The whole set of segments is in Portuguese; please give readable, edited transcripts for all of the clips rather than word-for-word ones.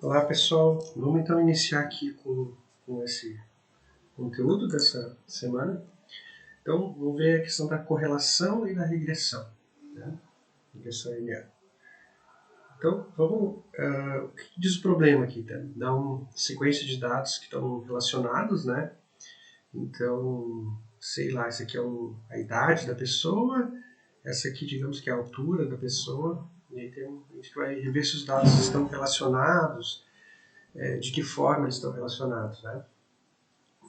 Olá pessoal, vamos então iniciar aqui com esse conteúdo dessa semana. Então vamos ver a questão da correlação e da regressão, né? Regressão linear. Então vamos, o que diz o problema aqui? Tá? Dá uma sequência de dados que estão relacionados, né? Então, sei lá, essa aqui é a idade da pessoa, essa aqui digamos que é a altura da pessoa, e aí a gente vai ver se os dados estão relacionados, de que forma eles estão relacionados, né?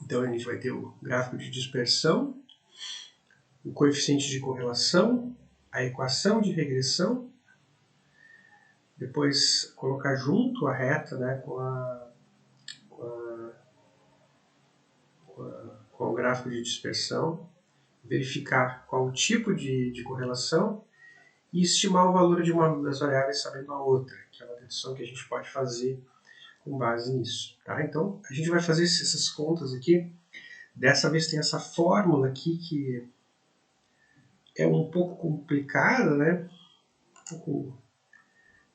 Então a gente vai ter o gráfico de dispersão, o coeficiente de correlação, a equação de regressão, depois colocar junto a reta, né, com o gráfico de dispersão, verificar qual o tipo de correlação e estimar o valor de uma das variáveis sabendo a outra, que é uma dedução que a gente pode fazer com base nisso. Tá? Então a gente vai fazer essas contas aqui. Dessa vez tem essa fórmula aqui que é um pouco complicada, né? Um pouco,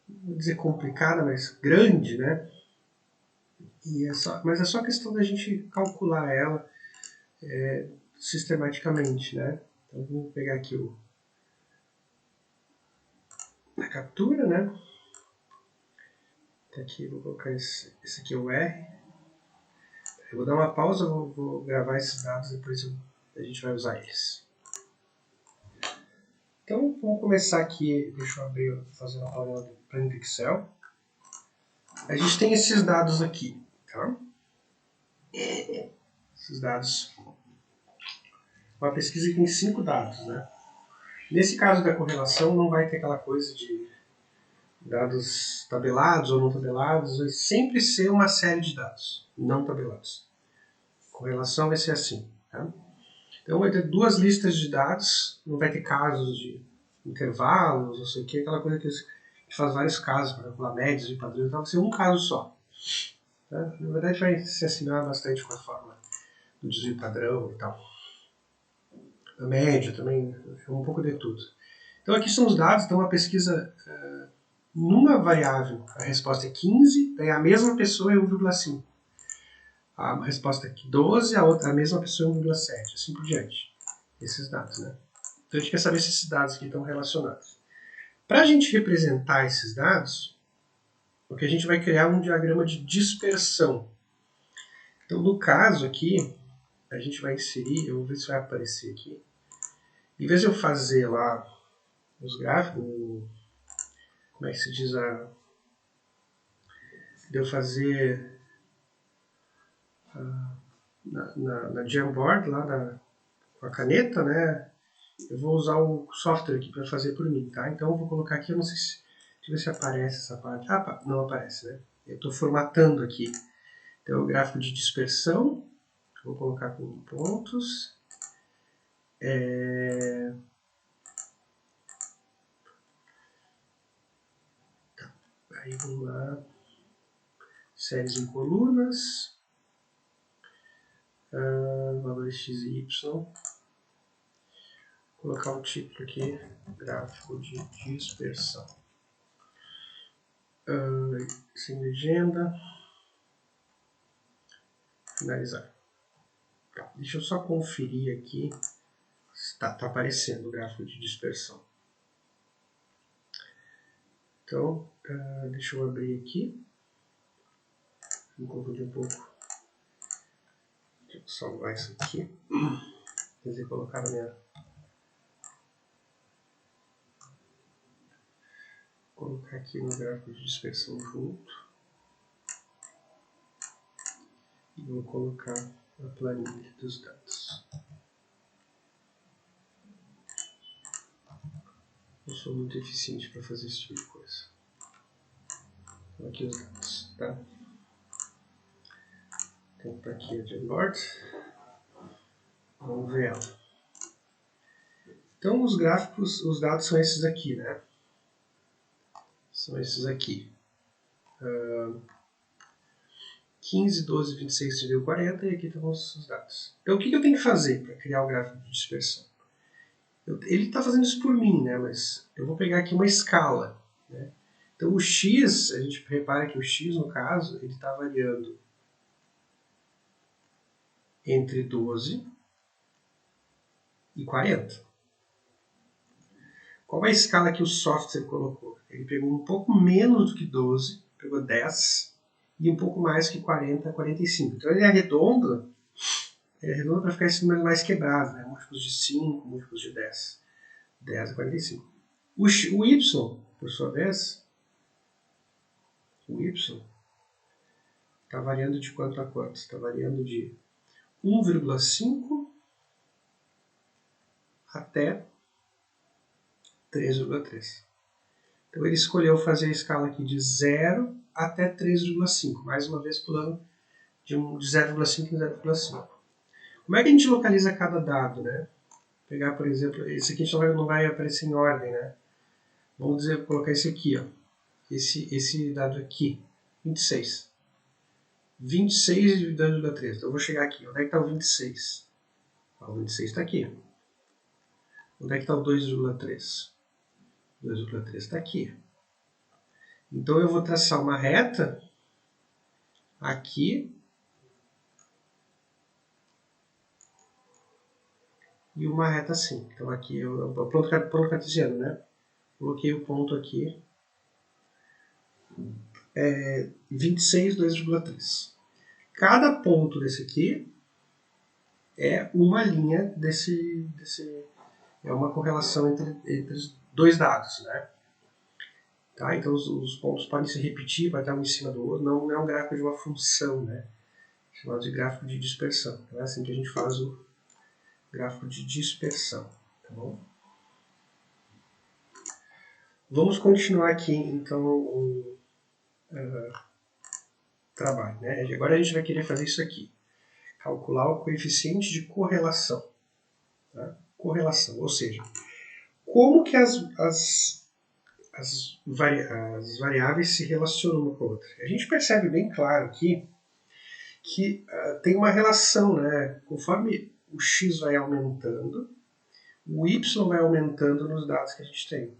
não vou dizer complicada, mas grande, né? Mas é só questão da gente calcular ela sistematicamente, né? Então vou pegar aqui a captura, né? Tá aqui, vou colocar esse aqui é o R. Eu vou dar uma pausa, vou gravar esses dados, depois a gente vai usar eles. Então vamos começar aqui, deixa eu abrir, fazer uma aula do Planning Excel. A gente tem esses dados aqui, tá? Esses dados, uma pesquisa que tem 5 dados, né? Nesse caso da correlação não vai ter aquela coisa de dados tabelados ou não tabelados, vai sempre ser uma série de dados não tabelados. Correlação vai ser assim, tá? Então vai ter 2 listas de dados, não vai ter casos de intervalos, não sei o que, aquela coisa que faz vários casos para calcular médias e padrões, então vai ser um caso só. Tá? Na verdade vai se assinar bastante com a forma do desvio padrão e tal. A média também é um pouco de tudo. Então aqui são os dados, então a pesquisa numa variável, a resposta é 15, daí a mesma pessoa é 1,5. A resposta é 12, a mesma pessoa é 1,7, assim por diante. Esses dados, né? Então a gente quer saber se esses dados aqui estão relacionados. Para a gente representar esses dados, o que a gente vai criar um diagrama de dispersão. Então no caso aqui, a gente vai inserir, eu vou ver se vai aparecer aqui. Em vez de eu fazer lá os gráficos, como é que se diz, de eu fazer na Jamboard, lá com a caneta, né? Eu vou usar o software aqui para fazer por mim, tá? Então eu vou colocar aqui, eu não sei se, deixa eu ver se aparece essa parte. Ah, não aparece, né? Eu estou formatando aqui. Então o gráfico de dispersão, vou colocar com pontos. Aí vamos lá, séries em colunas, valores x e y. Vou colocar um título aqui, gráfico de dispersão. Sem legenda. Finalizar. Tá, deixa eu só conferir aqui se está aparecendo o gráfico de dispersão. Então, deixa eu abrir aqui. Vou confundir um pouco. Deixa eu salvar isso aqui. Quer dizer, colocar a minha... Colocar aqui no gráfico de dispersão junto. E vou colocar a planilha dos dados. Eu sou muito eficiente para fazer esse tipo de coisa. Então, aqui os dados, tá? Então, tá aqui a Jamboard. Vamos ver ela. Então, os gráficos, os dados são esses aqui, né? São esses aqui. 15, 12, 26, 31, 40, e aqui estão os dados. Então, o que eu tenho que fazer para criar o gráfico de dispersão? Ele está fazendo isso por mim, né? Mas eu vou pegar aqui uma escala, né? Então o x, a gente repara que o x, no caso, ele está variando entre 12 e 40. Qual é a escala que o software colocou? Ele pegou um pouco menos do que 12, pegou 10, e um pouco mais que 40, 45. Então ele arredonda para ficar esse número mais quebrado, né? Múltiplos de 5, múltiplos de 10. 10 a 45. O y, por sua vez, o y está variando de quanto a quanto? Está variando de 1,5 até 3,3. Então ele escolheu fazer a escala aqui de 0 até 3,5, mais uma vez pulando de 0,5 em 0,5. Como é que a gente localiza cada dado, né? Pegar, por exemplo, esse aqui não vai aparecer em ordem, né? Vamos dizer, colocar esse aqui, ó. Esse dado aqui, 26. 26 dividido por 3. Então eu vou chegar aqui. Onde é que está o 26? O 26 está aqui. Onde é que está o 2,3? 2,3 está aqui. Então eu vou traçar uma reta aqui e uma reta assim. Então aqui eu ponto cartesiano, né? Coloquei o ponto aqui. 26, 2,3. Cada ponto desse aqui é uma linha é uma correlação entre os dois dados, né? Tá? Então os pontos podem se repetir, vai estar um em cima do outro, não é um gráfico de uma função, né? Chamado de gráfico de dispersão. Então é assim que a gente faz o gráfico de dispersão. Tá bom? Vamos continuar aqui, então, o trabalho. Né? Agora a gente vai querer fazer isso aqui. Calcular o coeficiente de correlação. Tá? Correlação, ou seja, como que as variáveis se relacionam uma com a outra. A gente percebe bem claro aqui que tem uma relação, né? Conforme o x vai aumentando, o y vai aumentando nos dados que a gente tem.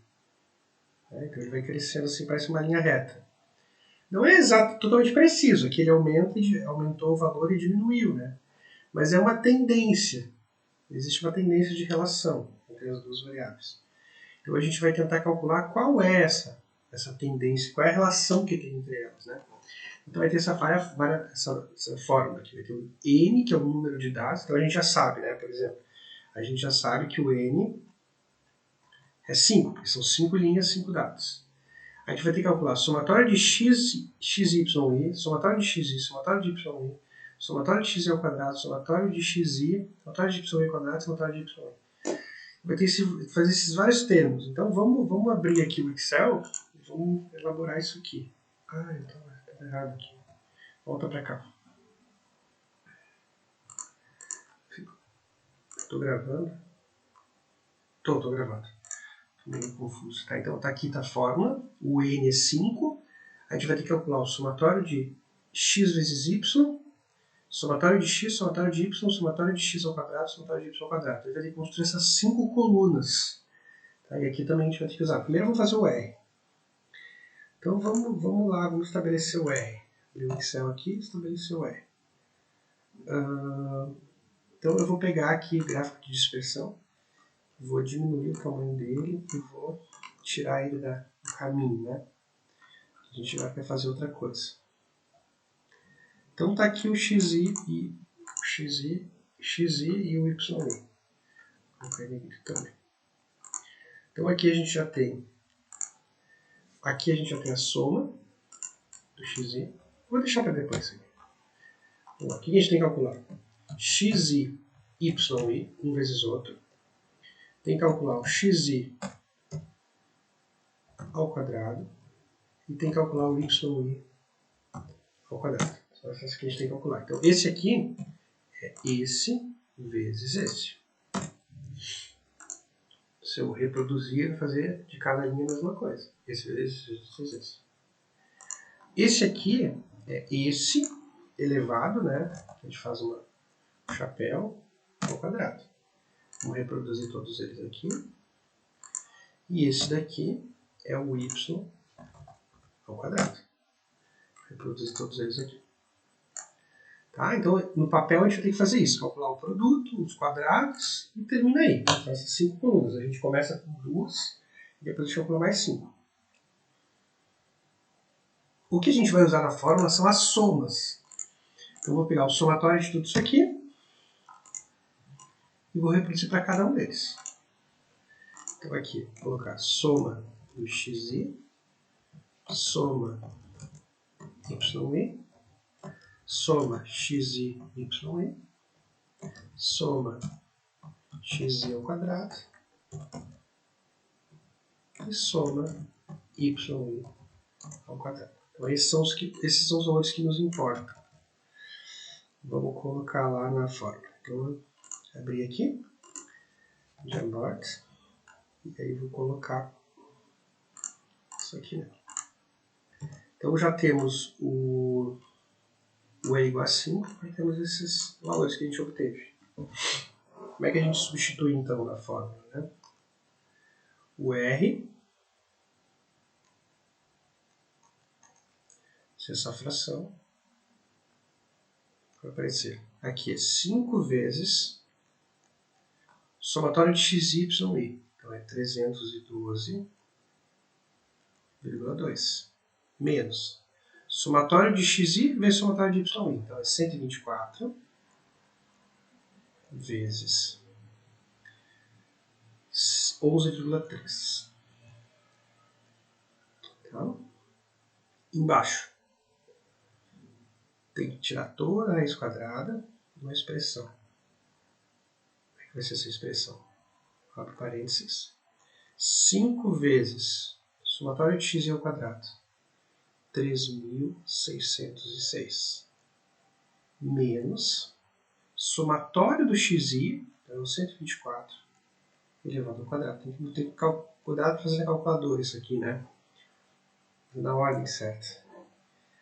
Né? Então ele vai crescendo assim, parece uma linha reta. Não é totalmente preciso, aqui ele aumentou o valor e diminuiu, né? Mas é uma tendência. Existe uma tendência de relação entre as duas variáveis. Então a gente vai tentar calcular qual é essa tendência, qual é a relação que tem entre elas, né? Então vai ter essa fórmula aqui, vai ter o n, que é o número de dados, então a gente já sabe, né? Por exemplo, a gente já sabe que o n é 5, porque são 5 linhas, 5 dados. A gente vai ter que calcular somatório de x, xy, somatório de xy, somatório de yi, somatório de x ao quadrado, somatório de xi, somatório de y ao quadrado, somatório de y. Vai ter que fazer esses vários termos. Então vamos abrir aqui o Excel e vamos elaborar isso aqui. Ah, então está errado aqui. Volta para cá. Estou gravando? Estou gravando. Estou meio confuso. Tá, então aqui a fórmula. O n é 5. A gente vai ter que calcular o somatório de x vezes y, somatório de x, somatório de y, somatório de x ao quadrado, somatório de y ao quadrado. A gente vai ter que construir essas 5 colunas. Tá, e aqui também a gente vai ter que usar. Primeiro vamos fazer o R. Então vamos lá, vamos estabelecer o R. Abrir o Excel aqui e estabelecer o R. Então eu vou pegar aqui o gráfico de dispersão, vou diminuir o tamanho dele e vou tirar ele do caminho, né? A gente vai fazer outra coisa. Então está aqui o xi e o yi. Vou colocar ele aqui também. Então aqui a gente já tem a soma do xi. Vou deixar para depois aqui. Então, aqui a gente tem que calcular xi, yi, um vezes outro. Tem que calcular o xi ao quadrado e tem que calcular o yi ao quadrado. São essas que a gente tem que calcular. Então, esse aqui é esse vezes esse. Se eu reproduzir, fazer de cada linha a mesma coisa. Esse vezes esse. Esse aqui é esse elevado, né? A gente faz um chapéu ao quadrado. Vamos reproduzir todos eles aqui. E esse daqui é o y ao quadrado. Reproduzir todos eles aqui. Tá? Então, no papel a gente vai ter que fazer isso, calcular o produto, os quadrados e termina aí. Então, essas 5 colunas. A gente começa com 2 e depois a gente calcula mais 5. O que a gente vai usar na fórmula são as somas. Então, eu vou pegar o somatório de tudo isso aqui e vou reproduzir para cada um deles. Então, aqui, vou colocar soma do xi, soma yi, soma xi, yi, soma xi ao quadrado e soma yi ao quadrado. Então, esses são os valores que nos importam. Vamos colocar lá na fórmula. Então, abrir aqui, Jamboard, e aí vou colocar isso aqui, né? Então, já temos o E igual a 5, e temos esses valores que a gente obteve. Como é que a gente substitui, então, na fórmula, né? O R, se essa fração vai aparecer aqui é 5 vezes somatório de x, y, i. Então, é 312,2 menos somatório de xi vezes somatório de yi. Então, é 124 vezes 11,3. Então, embaixo, tem que tirar toda a raiz quadrada de uma expressão. Como é que vai ser essa expressão? Abre parênteses. 5 vezes somatório de x ao quadrado, 3.606, menos somatório do xi, então 124, elevado ao quadrado. Tem que ter cuidado para fazer na calculadora isso aqui, né? Na ordem certa.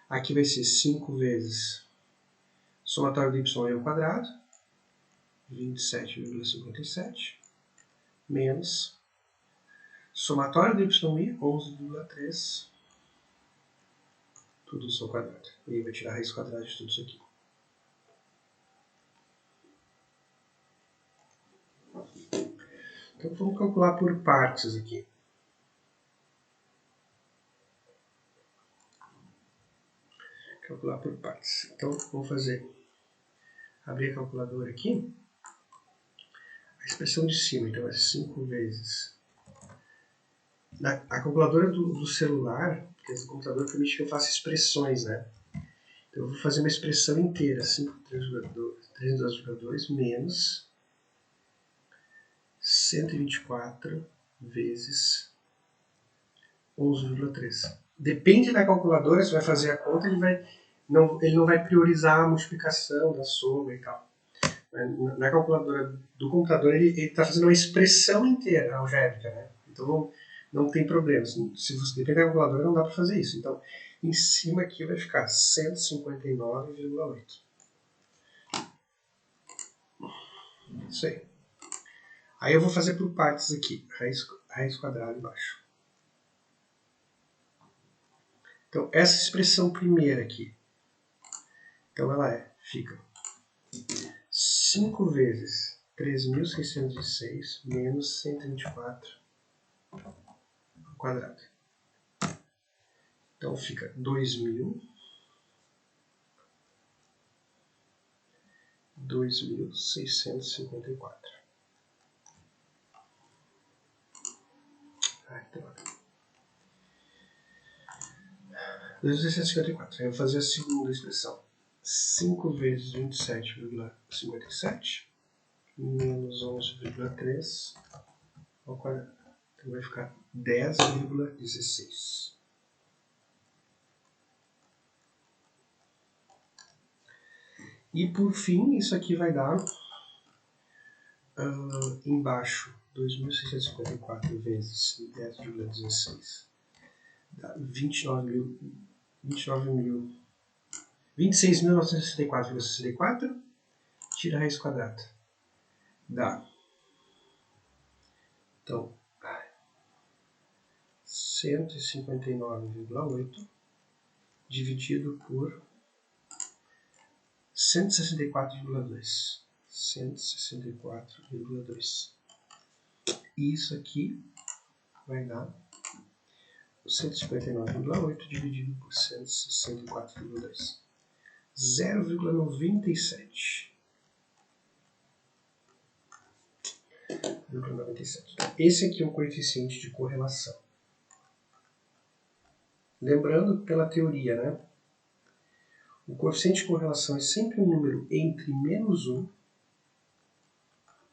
Aqui vai ser 5 vezes somatório do y ao quadrado, 27,57, menos somatório do yi, 11,3, tudo isso ao quadrado. E aí vai tirar a raiz quadrada de tudo isso aqui. Então vamos calcular por partes aqui. Calcular por partes. Então vamos abrir a calculadora aqui. A expressão de cima, então é 5 vezes. A calculadora do celular, que é do computador, permite que eu faça expressões, né? Então eu vou fazer uma expressão inteira, 5,302 menos 124 vezes 11,3. Depende da calculadora, você vai fazer a conta, ele não vai priorizar a multiplicação da soma e tal. Na calculadora do computador, ele está fazendo uma expressão inteira algébrica, né? Então não tem problema. Se você depende da calculadora, não dá para fazer isso. Então, em cima aqui vai ficar 159,8. Isso aí. Aí eu vou fazer por partes aqui. Raiz quadrada embaixo. Então, essa expressão primeira aqui. Então, ela fica 5 vezes 3.606 menos 124 ao quadrado. Então, fica 2.654. Ai, droga. 2.654. Aí eu vou fazer a segunda expressão. 5 vezes 27,57 menos 11,3 ao quadrado. Então vai ficar 10,16. E por fim, isso aqui vai dar embaixo 2.654 vezes 10,16 dá 26.964,64, tira a raiz quadrada. Dá. Então, 159,8 dividido por 164,2. 164,2. E isso aqui vai dar 159,8 dividido por 164,2. 0,97. Esse aqui é o coeficiente de correlação. Lembrando pela teoria, né? O coeficiente de correlação é sempre um número entre -1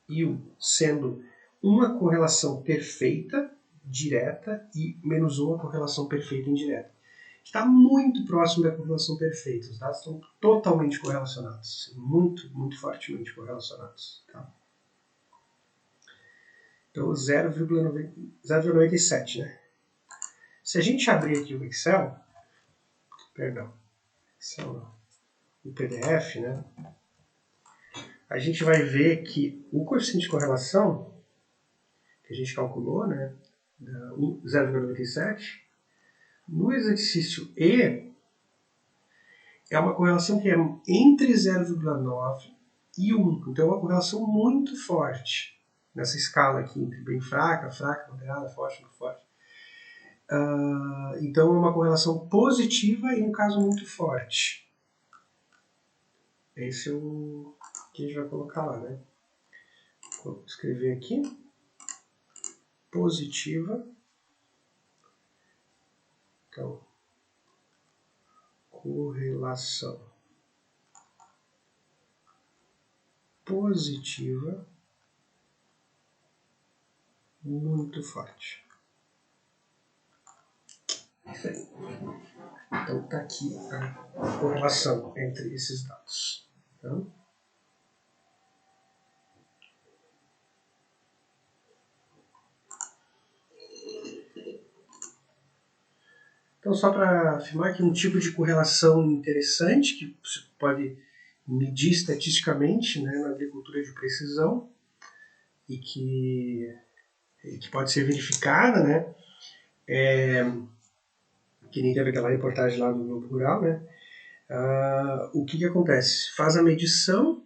e 1, sendo uma correlação perfeita, direta, e -1 a correlação perfeita indireta. Está muito próximo da correlação perfeita. Os dados estão totalmente correlacionados. Muito, muito fortemente correlacionados. Tá? Então, 0,97, né? Se a gente abrir aqui o Excel, o PDF, né? A gente vai ver que o coeficiente de correlação que a gente calculou, né, 0,97, no exercício E, é uma correlação que é entre 0,9 e 1. Então é uma correlação muito forte nessa escala aqui, entre bem fraca, fraca, moderada, forte, muito forte. Então é uma correlação positiva e um caso muito forte. Esse é o que a gente vai colocar lá, né? Vou escrever aqui. Positiva. Então, correlação positiva muito forte. Isso aí. Então está aqui a correlação entre esses dados. Então só para afirmar que um tipo de correlação interessante que você pode medir estatisticamente, né, na agricultura de precisão e que pode ser verificada, né, que nem teve aquela reportagem lá do Globo Rural, né, o que acontece? Faz a medição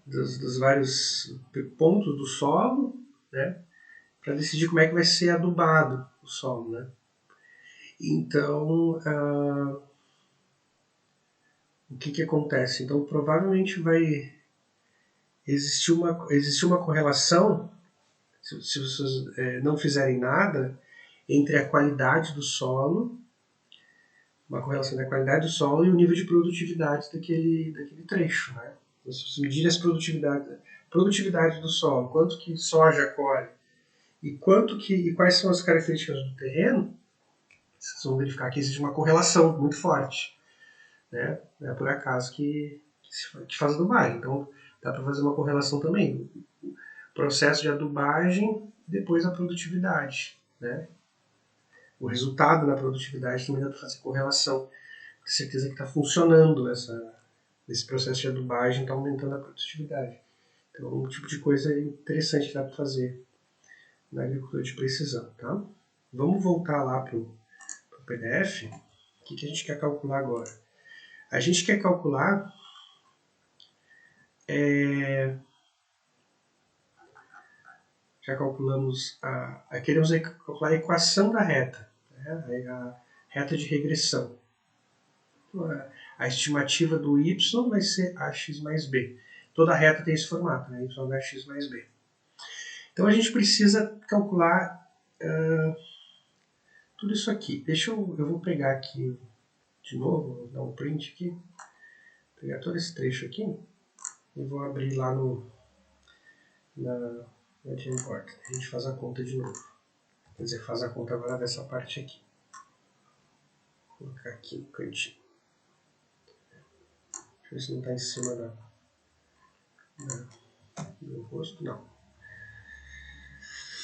dos vários pontos do solo, né, para decidir como é que vai ser adubado o solo, né. Então, o que acontece? Então, provavelmente vai existir uma correlação, se vocês não fizerem nada, entre a qualidade do solo, uma correlação da qualidade do solo e o nível de produtividade daquele trecho, né? Então, se você medir a produtividade do solo, quanto que soja colhe e quais são as características do terreno, vocês vão verificar que existe uma correlação muito forte, né? Não é por acaso que faz adubagem. Então, dá para fazer uma correlação também. O processo de adubagem e depois a produtividade, né? O resultado na produtividade também dá para fazer correlação. Ter certeza que está funcionando esse processo de adubagem, está aumentando a produtividade. Então, um tipo de coisa interessante que dá para fazer na agricultura de precisão. Tá? Vamos voltar lá para o PDF. O que a gente quer calcular agora? A gente quer calcular já calculamos queremos calcular a equação da reta, né? A reta de regressão. A estimativa do y vai ser ax mais b. Toda reta tem esse formato, né? Y é x mais b. Então a gente precisa calcular tudo isso aqui. Eu vou pegar aqui de novo, vou dar um print aqui, pegar todo esse trecho aqui e vou abrir lá na Import. A gente faz a conta de novo. Quer dizer, faz a conta agora dessa parte aqui. Vou colocar aqui no cantinho. Deixa eu ver se não está em cima do meu rosto. Não.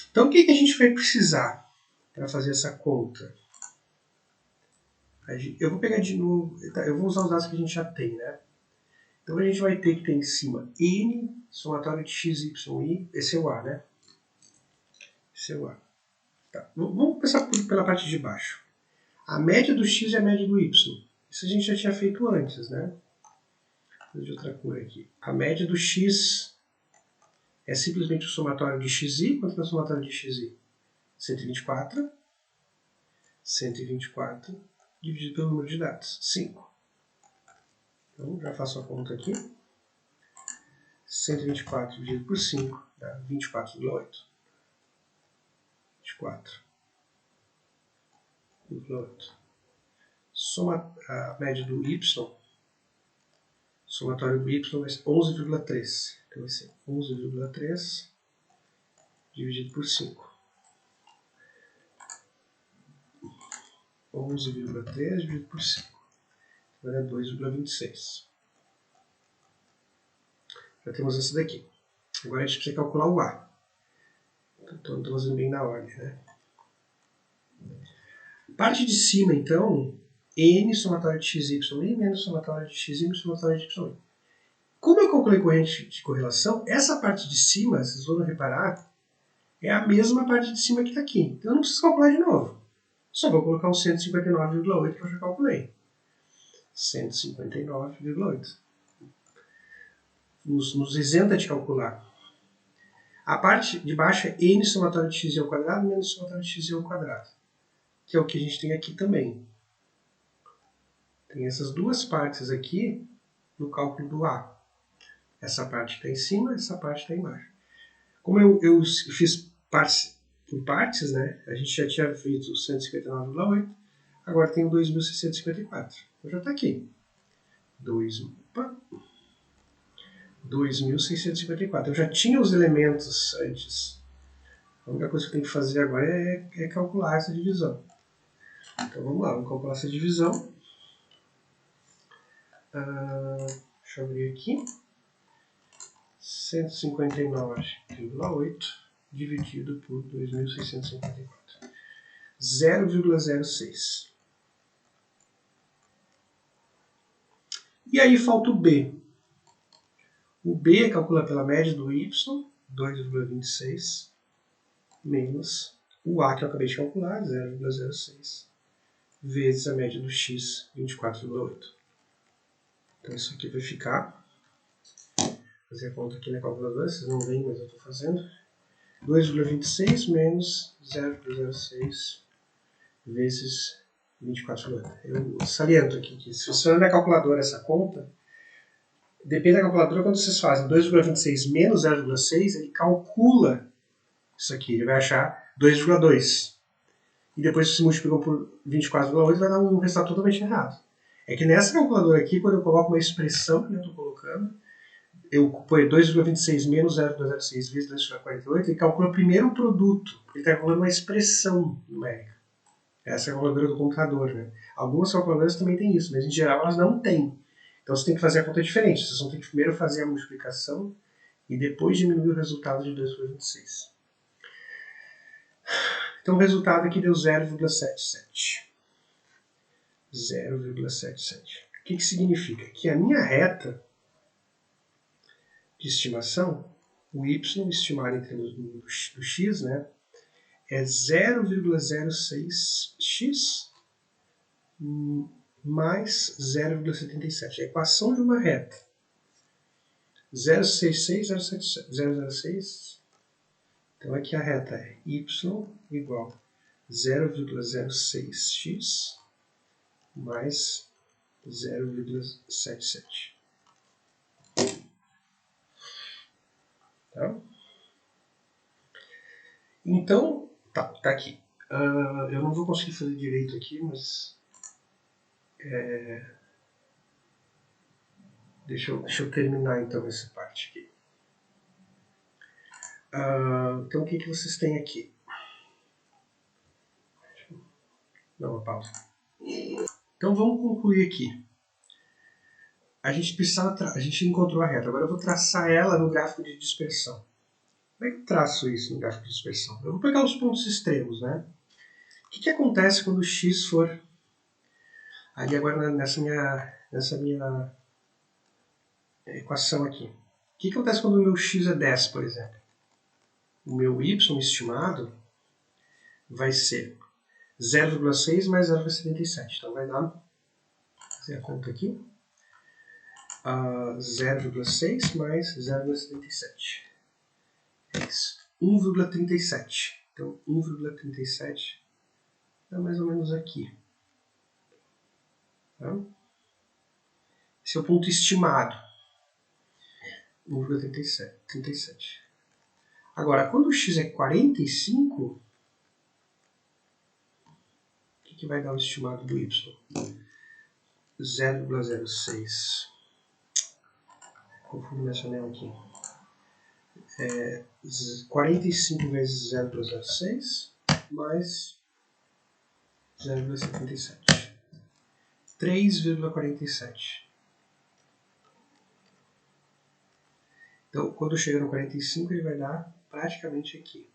Então, o que a gente vai precisar para fazer essa conta? Eu vou pegar de novo. Eu vou usar os dados que a gente já tem, né? Então, a gente vai ter que ter em cima n, somatório de x, y, i. Esse é o a, né? Esse é o a. Tá. Vamos começar pela parte de baixo. A média do x é a média do y. Isso a gente já tinha feito antes, né? Vou de outra cor aqui. A média do x é simplesmente o somatório de xi. Quanto é o somatório de xi? 124. 124 dividido pelo número de dados, 5. Então, já faço a conta aqui. 124 dividido por 5 dá 24,8. 24,8. Soma a média do y. Somatório do y vai ser 11,3. Então vai ser 11,3 dividido por 5. 11,3 dividido por 5. Vai dar 2,26. Já temos essa daqui. Agora a gente precisa calcular o A. Estou fazendo bem na ordem, né? Parte de cima, então, n somatório de xy menos somatório de xi menos somatório de y. Como eu calculei corrente de correlação, essa parte de cima, vocês vão reparar, é a mesma parte de cima que está aqui. Então eu não preciso calcular de novo. Só vou colocar o 159,8 que eu já calculei. 159,8. Nos isenta de calcular. A parte de baixo é n somatório de x ao quadrado menos somatório de x ao quadrado, que é o que a gente tem aqui também. Tem essas duas partes aqui no cálculo do A. Essa parte está em cima, essa parte está embaixo. Como eu fiz partes por partes, né? A gente já tinha feito o 159,8, agora tem o 2.654. Então já está aqui. 2.654. Eu já tinha os elementos antes. A única coisa que eu tenho que fazer agora é calcular essa divisão. Então vamos lá, vamos calcular essa divisão. Deixa eu abrir aqui. 159,8 dividido por 2.654. 0,06. E aí falta o B. O B é calculado pela média do y, 2,26, menos o A que eu acabei de calcular, 0,06, vezes a média do x, 24,8. Então isso aqui vai ficar, vou fazer a conta aqui na calculadora, vocês não veem, mas eu estou fazendo, 2,26 menos 0,06 vezes 24,8. Eu saliento aqui que se você olhar na calculadora essa conta, depende da calculadora, quando vocês fazem 2,26 menos 0,6, ele calcula isso aqui, ele vai achar 2,2. E depois se multiplicam por 24,8, vai dar um resultado totalmente errado. É que nessa calculadora aqui, quando eu coloco uma expressão que eu estou colocando, eu ponho 2,26 menos 0,06 vezes 2,48, ele calcula primeiro o produto, porque ele está calculando uma expressão numérica. Essa é a calculadora do computador, né? Algumas calculadoras também têm isso, mas em geral elas não têm. Então você tem que fazer a conta diferente. Vocês vão ter que primeiro fazer a multiplicação e depois diminuir o resultado de 2,26. Então o resultado aqui deu 0,77. 0,77. O que significa? Que a minha reta de estimação, o y estimado em termos do x, né, é 0,06x mais 0,77. É a equação de uma reta. 0,66, 0,06. Então aqui a reta é y igual 0,06x mais 0,77. Tá? Então, tá aqui. Eu não vou conseguir fazer direito aqui, mas deixa eu terminar então essa parte aqui. Então o que vocês têm aqui? Dá uma pausa. Então vamos concluir aqui. A gente encontrou a reta, agora eu vou traçar ela no gráfico de dispersão. Como é que eu traço isso no gráfico de dispersão? Eu vou pegar os pontos extremos, né? O que acontece quando o x for... Ali agora nessa minha equação aqui. O que acontece quando o meu x é 10, por exemplo? O meu y estimado vai ser 0,6 mais 0,77. Então vai dar, vou fazer a conta aqui, 0,6 mais 0,77. É isso, 1,37. Então 1,37 é mais ou menos aqui. Tá? Esse é o ponto estimado. 1,37. Agora, quando o x é 45, o que vai dar o estimado do y? 0,06. Confundo minha janela aqui. 45 vezes 0,06 mais 0,77. 3,47. Então, quando chega no 45, ele vai dar praticamente aqui.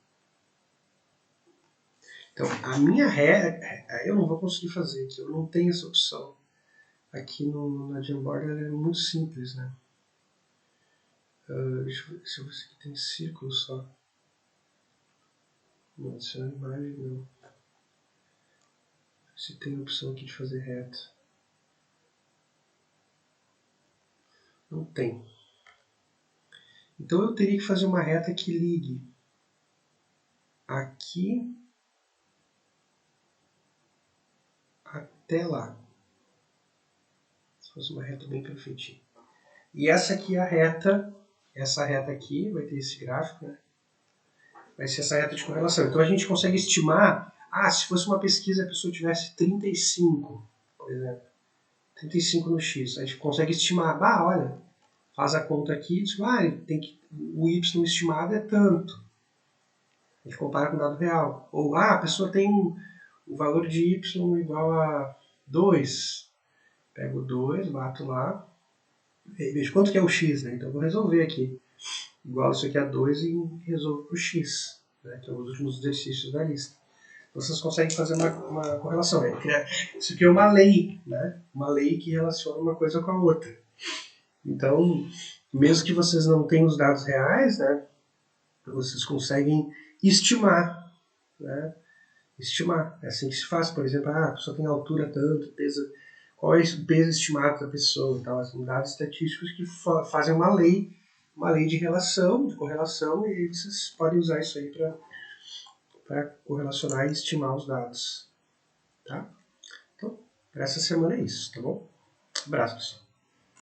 Então, a minha ré, eu não vou conseguir fazer aqui, eu não tenho essa opção. Aqui na Jamboard ela é muito simples, né? Deixa eu ver se você aqui tem círculo só. Não, adiciona imagem não. Se tem a opção aqui de fazer reta. Não tem. Então eu teria que fazer uma reta que ligue aqui até lá. Se fosse uma reta bem perfeitinha. E essa aqui é a reta, essa reta aqui, vai ter esse gráfico, né? Vai ser essa reta de correlação. Então a gente consegue estimar, se fosse uma pesquisa a pessoa tivesse 35, por exemplo, 35 no x, a gente consegue estimar, olha, faz a conta aqui, diz, o y estimado é tanto. A gente compara com o dado real. Ou, a pessoa tem o valor de y igual a 2. Pego o 2, bato lá, e vejo quanto que é o x, né? Então eu vou resolver aqui. Igual isso aqui a 2 e resolvo para o x, né? Que é os últimos exercícios da lista. Vocês conseguem fazer uma correlação. Isso aqui é uma lei, né? Uma lei que relaciona uma coisa com a outra. Então, mesmo que vocês não tenham os dados reais, né? Vocês conseguem estimar, né? Estimar. É assim que se faz, por exemplo, a pessoa tem altura tanto, peso, qual é o peso estimado da pessoa, então, são dados estatísticos que fazem uma lei de relação, de correlação, e aí vocês podem usar isso aí para correlacionar e estimar os dados. Tá? Então, para essa semana é isso, tá bom? Abraço, pessoal.